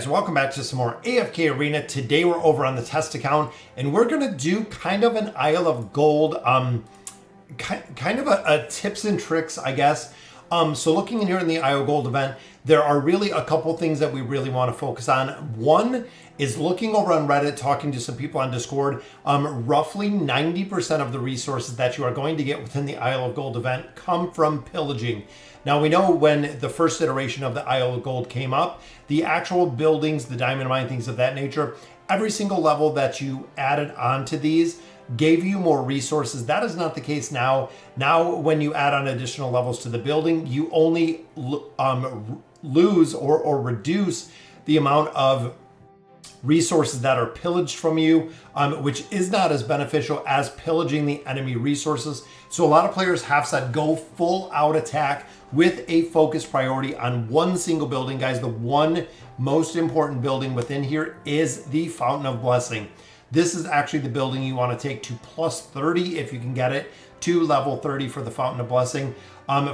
guys, welcome back to some more AFK Arena. Today we're over on the test account and we're gonna do kind of an Isle of Gold, kind of a tips and tricks, I guess. So looking in here in the Isle of Gold event, there are really a couple things that we really want to focus on. One is looking over on Reddit, talking to some people on Discord. Roughly 90% of the resources that you are going to get within the Isle of Gold event come from pillaging. Now we know when the first iteration of the Isle of Gold came up, the actual buildings, the diamond mine, things of that nature, every single level that you added onto these gave you more resources. That is not the case now. Now, when you add on additional levels to the building, you only lose or reduce the amount of resources that are pillaged from you, which is not as beneficial as pillaging the enemy resources. So a lot of players have said go full out attack with a focus priority on one single building. Guys, the one most important building within here is the Fountain of Blessing. This is actually the building you want to take to plus 30 if you can get it to level 30 for the Fountain of Blessing.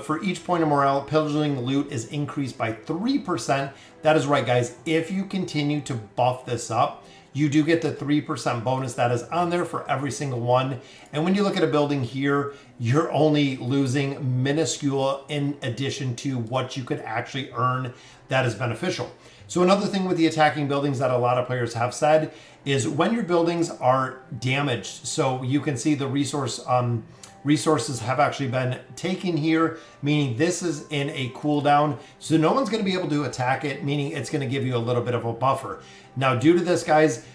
For each point of morale, pillaging the loot is increased by 3%. That is right, guys. If you continue to buff this up, you do get the 3% bonus that is on there for every single one. And when you look at a building here, you're only losing minuscule in addition to what you could actually earn that is beneficial. So another thing with the attacking buildings that a lot of players have said is when your buildings are damaged, so you can see the resources have actually been taken here, meaning this is in a cooldown. So no one's going to be able to attack it, meaning it's going to give you a little bit of a buffer. Now, due to this, guys,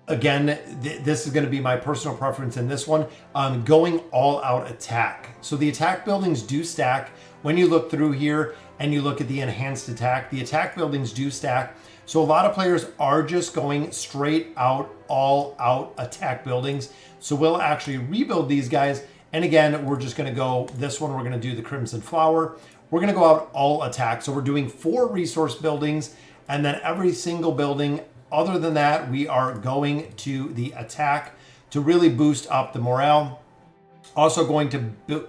again, this is going to be my personal preference in this one, going all out attack. So the attack buildings do stack. When you look through here and you look at the enhanced attack, the attack buildings do stack. So a lot of players are just going straight out, all out attack buildings. So we'll actually rebuild these guys. And again, we're just going to go, this one, we're going to do the Crimson Flower. We're going to go out all attack. So we're doing 4 resource buildings, and then every single building, other than that, we are going to the attack to really boost up the morale. Also going to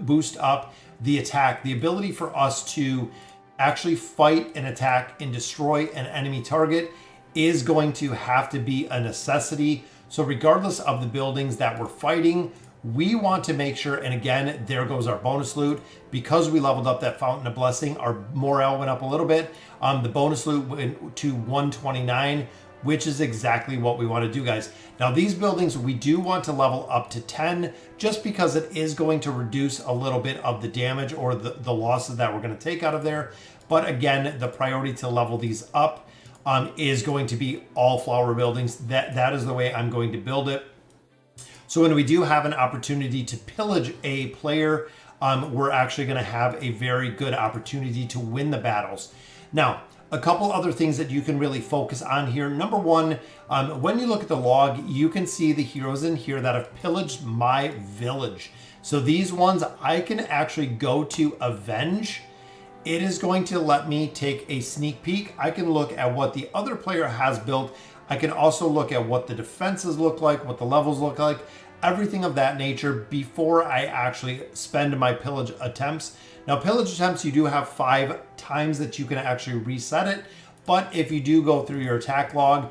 boost up the attack, the ability for us to actually fight and attack and destroy an enemy target is going to have to be a necessity. So regardless of the buildings that we're fighting, we want to make sure, and again, there goes our bonus loot. Because we leveled up that Fountain of Blessing, our morale went up a little bit. The bonus loot went to 129, which is exactly what we want to do, guys. Now, these buildings, we do want to level up to 10, just because it is going to reduce a little bit of the damage or the losses that we're going to take out of there. But again, the priority to level these up is going to be all flower buildings. That is the way I'm going to build it. So when we do have an opportunity to pillage a player, we're actually going to have a very good opportunity to win the battles. Now, a couple other things that you can really focus on here. Number one, when you look at the log, you can see the heroes in here that have pillaged my village. So these ones I can actually go to avenge. It is going to let me take a sneak peek. I can look at what the other player has built. I can also look at what the defenses look like, what the levels look like, everything of that nature before I actually spend my pillage attempts. Now, pillage attempts, you do have 5 times that you can actually reset it. But if you do go through your attack log,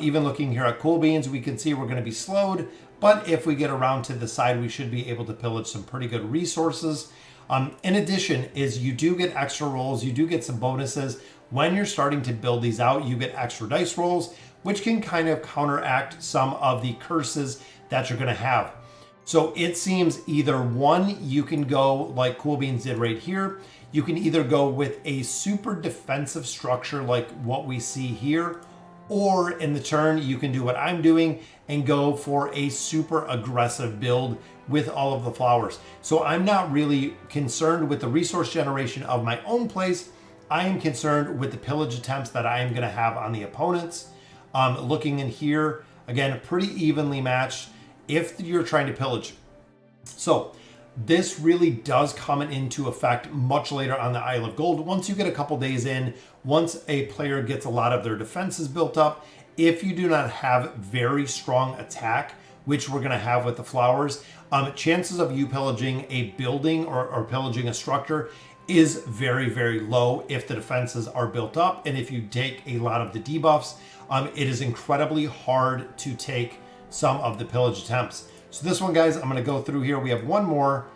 even looking here at Cool Beans, we can see we're going to be slowed. But if we get around to the side, we should be able to pillage some pretty good resources. In addition, is you do get extra rolls. You do get some bonuses. When you're starting to build these out, you get extra dice rolls, which can kind of counteract some of the curses that you're going to have. So it seems either one, you can go like Cool Beans did right here. You can either go with a super defensive structure like what we see here, or in the turn, you can do what I'm doing and go for a super aggressive build with all of the flowers. So I'm not really concerned with the resource generation of my own place. I am concerned with the pillage attempts that I am going to have on the opponents. Looking in here, again, pretty evenly matched if you're trying to pillage. So this really does come into effect much later on the Isle of Gold. Once you get a couple days in, once a player gets a lot of their defenses built up, if you do not have very strong attack, which we're going to have with the flowers, chances of you pillaging a building or pillaging a structure is very, very low if the defenses are built up. And if you take a lot of the debuffs, it is incredibly hard to take some of the pillage attempts. So this one, guys, I'm going to go through here. We have one more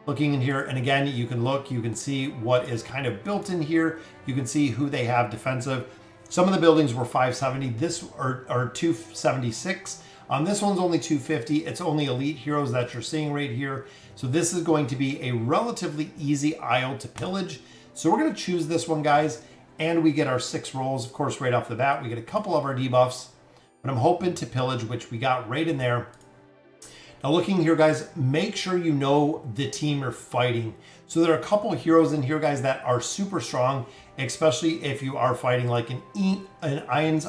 looking in here. And again, you can look, you can see what is kind of built in here. You can see who they have defensive. Some of the buildings were 570. This are 276. This one's only 250. It's only elite heroes that you're seeing right here. So this is going to be a relatively easy aisle to pillage. So we're going to choose this one, guys. And we get our 6 rolls, of course, right off the bat. We get a couple of our debuffs. But I'm hoping to pillage, which we got right in there. Now looking here, guys, make sure you know the team you're fighting. So there are a couple of heroes in here, guys, that are super strong, especially if you are fighting like an Iron's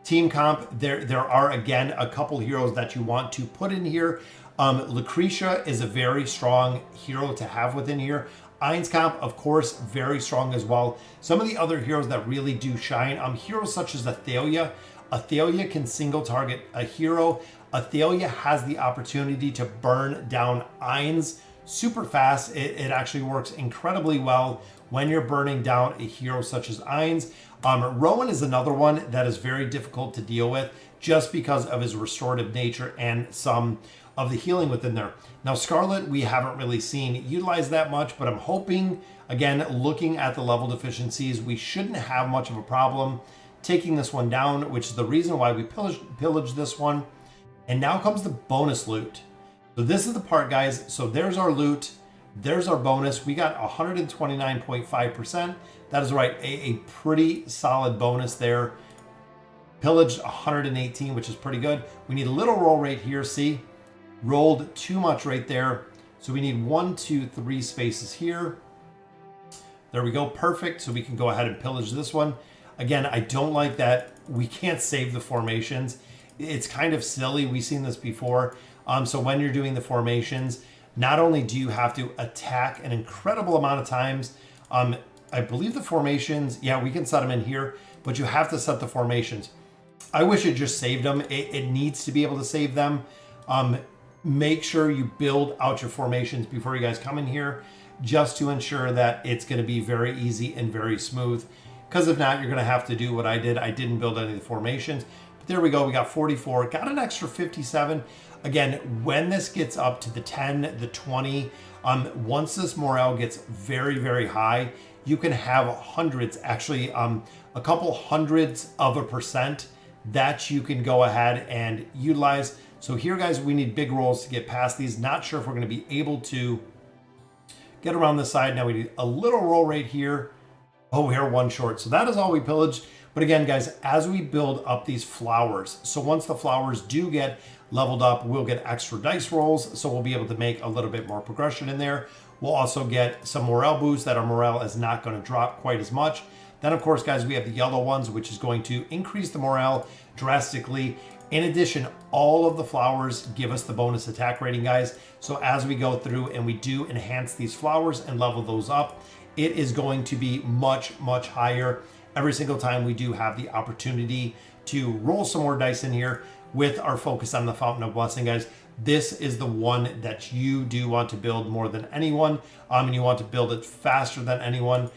team comp. There are, again, a couple heroes that you want to put in here. Lucretia is a very strong hero to have within here. Iron's comp, of course, very strong as well. Some of the other heroes that really do shine, heroes such as Athalia. Athalia can single target a hero. Athalia has the opportunity to burn down Irons super fast. It actually works incredibly well when you're burning down a hero such as Irons. Rowan is another one that is very difficult to deal with just because of his restorative nature and some of the healing within there. Now Scarlet, we haven't really seen utilized that much, but I'm hoping, again, looking at the level deficiencies, we shouldn't have much of a problem taking this one down, which is the reason why we pillaged this one. And now comes the bonus loot. So this is the part, guys. So there's our loot. There's our bonus. We got 129.5%. That is right, a pretty solid bonus there. Pillaged 118, which is pretty good. We need a little roll rate here. See, rolled too much right there. So we need 1, 2, 3 spaces here. There we go, perfect. So we can go ahead and pillage this one. Again, I don't like that we can't save the formations. It's kind of silly. We've seen this before. So when you're doing the formations, not only do you have to attack an incredible amount of times, I believe the formations, yeah, we can set them in here, but you have to set the formations. I wish it just saved them. It needs to be able to save them. Make sure you build out your formations before you guys come in here, just to ensure that it's going to be very easy and very smooth. Because if not, you're going to have to do what I did. I didn't build any of the formations. But there we go. We got 44. Got an extra 57. Again, when this gets up to the 10, the 20, once this morale gets very, very high, you can have hundreds, actually a couple hundreds of a percent that you can go ahead and utilize. So here, guys, we need big rolls to get past these. Not sure if we're going to be able to get around this side. Now we need a little roll right here. Oh, we are 1 short. So that is all we pillaged. But again, guys, as we build up these flowers, so once the flowers do get leveled up, we'll get extra dice rolls. So we'll be able to make a little bit more progression in there. We'll also get some morale boosts that our morale is not going to drop quite as much. Then, of course, guys, we have the yellow ones, which is going to increase the morale drastically. In addition, all of the flowers give us the bonus attack rating, guys. So as we go through and we do enhance these flowers and level those up, it is going to be much, much higher every single time we do have the opportunity to roll some more dice in here with our focus on the Fountain of Blessing, guys. This is the one that you do want to build more than anyone, and you want to build it faster than anyone.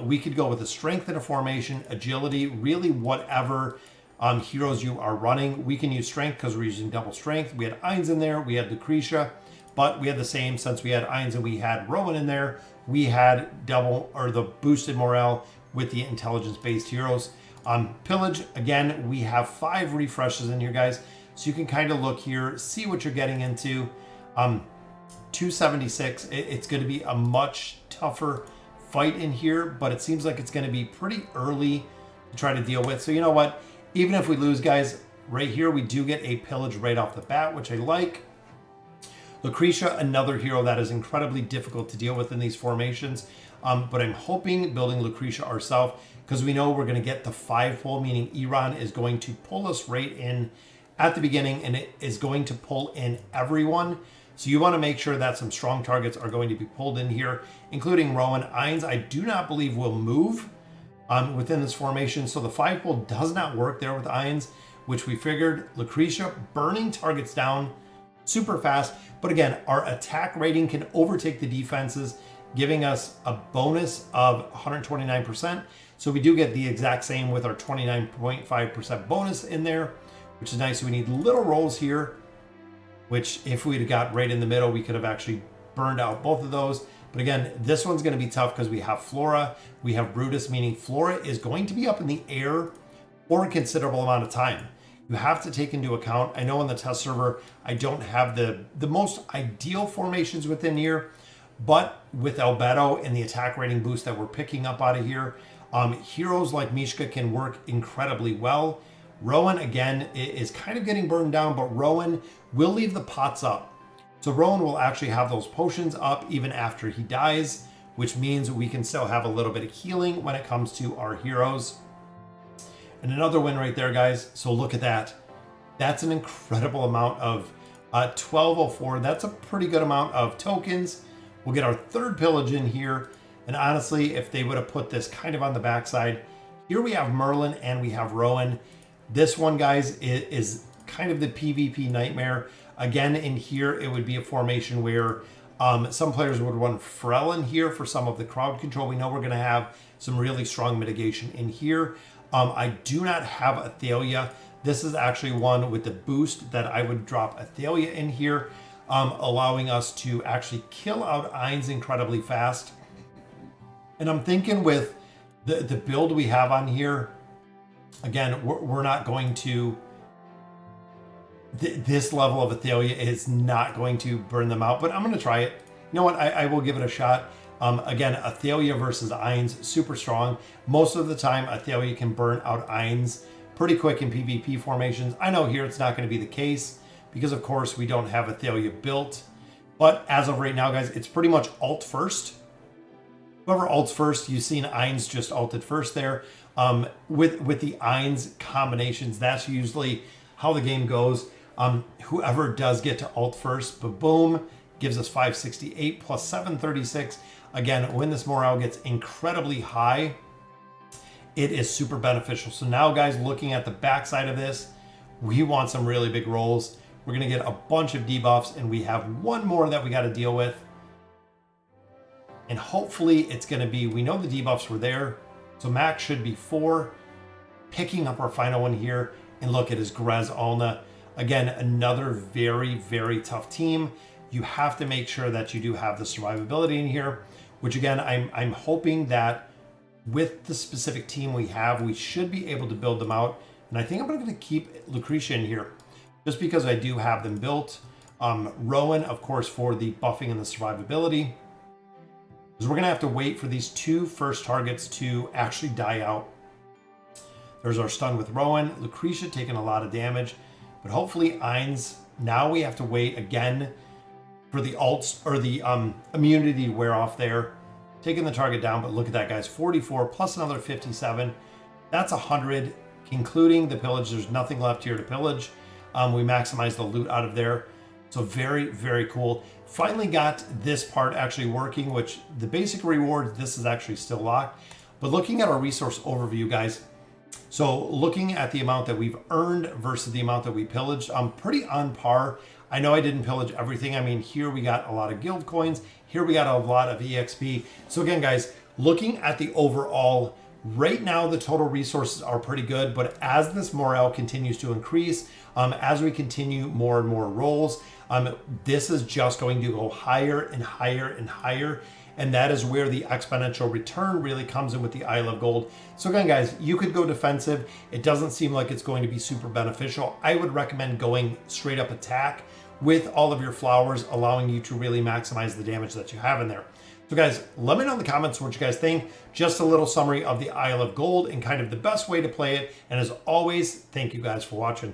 We could go with a strength in a formation, agility, really whatever heroes you are running. We can use strength because we're using double strength. We had Irons in there, we had Lucretia, but we had the same since we had Irons and we had Rowan in there. We had double or the boosted morale with the intelligence-based heroes. Pillage, again, we have 5 refreshes in here, guys. So you can kind of look here, see what you're getting into. 276, it's going to be a much tougher fight in here, but it seems like it's going to be pretty early to try to deal with. So you know what? Even if we lose, guys, right here, we do get a pillage right off the bat, which I like. Lucretia, another hero that is incredibly difficult to deal with in these formations. But I'm hoping building Lucretia ourselves, because we know we're going to get the 5-pull, meaning Iran is going to pull us right in at the beginning, and it is going to pull in everyone. So you want to make sure that some strong targets are going to be pulled in here, including Rowan. Irons, I do not believe will move within this formation. So the 5-pull does not work there with Irons, which we figured. Lucretia burning targets down super fast. But again, our attack rating can overtake the defenses. giving us a bonus of 129%. So we do get the exact same with our 29.5% bonus in there, which is nice. So we need little rolls here, which if we'd have got right in the middle, we could have actually burned out both of those. But again, this one's going to be tough because we have Flora, we have Brutus, meaning Flora is going to be up in the air for a considerable amount of time. You have to take into account, I know on the test server, I don't have the most ideal formations within here, but with Albedo and the attack rating boost that we're picking up out of here, heroes like Mishka can work incredibly well. Rowan, again, is kind of getting burned down, but Rowan will leave the pots up. So Rowan will actually have those potions up even after he dies, which means we can still have a little bit of healing when it comes to our heroes. And another win right there, guys. So look at that. That's an incredible amount of 1204. That's a pretty good amount of tokens. We'll get our third pillage in here. And honestly, if they would have put this kind of on the backside, here we have Merlin and we have Rowan. This one, guys, is kind of the PvP nightmare. Again, in here, it would be a formation where some players would run Pharrell in here for some of the crowd control. We know we're going to have some really strong mitigation in here. I do not have Athalia. This is actually one with the boost that I would drop Athalia in here, allowing us to actually kill out Ainz incredibly fast. And I'm thinking with the build we have on here, again, we're not going to, this level of Athalia is not going to burn them out, but I'm going to try it. You know what? I will give it a shot. Again, Athalia versus Ainz, super strong. Most of the time, Athalia can burn out Ainz pretty quick in PvP formations. I know here it's not going to be the case because, of course, we don't have Athalia built. But as of right now, guys, it's pretty much ult first. Whoever ults first, you've seen Ainz just ulted first there. With the Ainz combinations, that's usually how the game goes. Whoever does get to ult first, boom, gives us 568 plus 736. Again, when this morale gets incredibly high, it is super beneficial. So now, guys, looking at the backside of this, we want some really big rolls. We're going to get a bunch of debuffs, and we have one more that we got to deal with. And hopefully it's going to be, we know the debuffs were there, so max should be 4. Picking up our final one here, and look at his Grez Alna. Again, another very, very tough team. You have to make sure that you do have the survivability in here, which again, I'm hoping that with the specific team we have, we should be able to build them out. And I think I'm going to keep Lucretia in here just because I do have them built. Rowan, of course, for the buffing and the survivability. Because we're going to have to wait for these 2 first targets to actually die out. There's our stun with Rowan. Lucretia taking a lot of damage. But hopefully Ainz, now we have to wait again for the ults or the immunity to wear off there. Taking the target down, but look at that, guys. 44 plus another 57. That's 100, including the pillage. There's nothing left here to pillage. We maximize the loot out of there. So very, very cool. Finally got this part actually working, which the basic rewards, this is actually still locked. But looking at our resource overview, guys, so looking at the amount that we've earned versus the amount that we pillaged, I'm pretty on par. I know I didn't pillage everything. I mean, here we got a lot of guild coins. Here we got a lot of EXP. So again, guys, looking at the overall, right now the total resources are pretty good, but as this morale continues to increase, as we continue more and more rolls, this is just going to go higher and higher and higher. And that is where the exponential return really comes in with the Isle of Gold. So again, guys, you could go defensive. It doesn't seem like it's going to be super beneficial. I would recommend going straight up attack with all of your flowers, allowing you to really maximize the damage that you have in there. So guys, let me know in the comments what you guys think. Just a little summary of the Isle of Gold and kind of the best way to play it. And as always, thank you guys for watching.